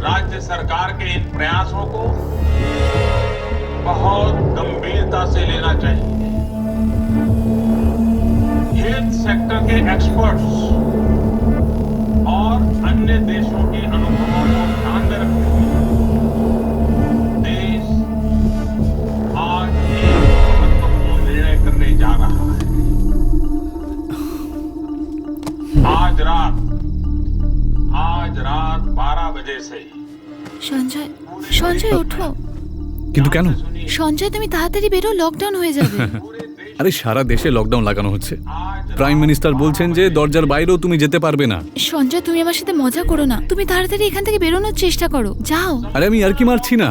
राज्य सरकार के इन प्रयासों को बहुत गंभीरता से लेना चाहिए। हेल्थ सेक्टर के एक्सपर्ट्स और अन्य देशों के अनुभवों को ध्यान में रखते हुए देश आज एक महत्वपूर्ण निर्णय करने जा रहा है। आज रात 12 बजे से সঞ্জয় সঞ্জয় ওঠো। কিন্তু কেন? সঞ্জয় তুমি তাড়াতাড়ি বেরো, লকডাউন হয়ে যাবে। আরে সারা দেশে লকডাউন লাগানো হচ্ছে। প্রাইম মিনিস্টার বলছেন যে দরজার বাইরেও তুমি যেতে পারবে না। সঞ্জয় তুমি আমার সাথে মজা করো না, তুমি তাড়াতাড়ি এখান থেকে বেরোনোর চেষ্টা করো, যাও। আরে আমি আর কি মারছি না।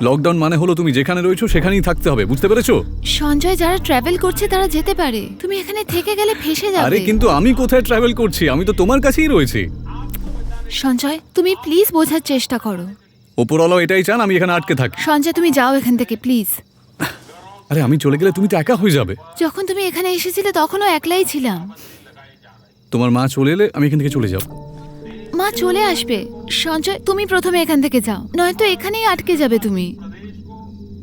লকডাউন মানে হলো তুমি যেখানে রয়েছো সেখানেই থাকতে হবে, বুঝতে পেরেছো? সঞ্জয় যারা ট্রাভেল করছে তারা যেতে পারে, তুমি এখানে থেকে গেলে ফেসে যাবে। আরে কিন্তু আমি কোথায় ট্রাভেল করছি? আমি তো তোমার কাছেই রয়েছি। সঞ্জয় তুমি প্লিজ বোঝার চেষ্টা করো। ওপরওয়ালা এটাই চান আমি এখানে আটকে থাকি। সঞ্জয় তুমি যাও এখান থেকে প্লিজ। আরে আমি চলে গেলে তুমি তো একা হয়ে যাবে। যখন তুমি এখানে এসেছিলে তখনও একলাই ছিলাম। তোমার মা চলে এলে আমি এখান থেকে চলে যাব। মা চলে আসবে। সঞ্জয় তুমি প্রথমে এখান থেকে যাও, নয়তো এখানেই আটকে যাবে তুমি।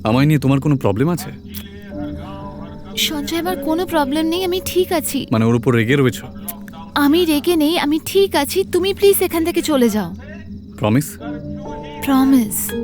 আমায় নিয়ে তোমার কোনো প্রবলেম আছে? সঞ্জয় আমার কোনো প্রবলেম নেই, আমি ঠিক আছি। মানে ওর উপর রেগে রয়েছো? আমি রেগে নেই, আমি ঠিক আছি, তুমি প্লিজ এখান থেকে চলে যাও। প্রমিস? প্রমিস।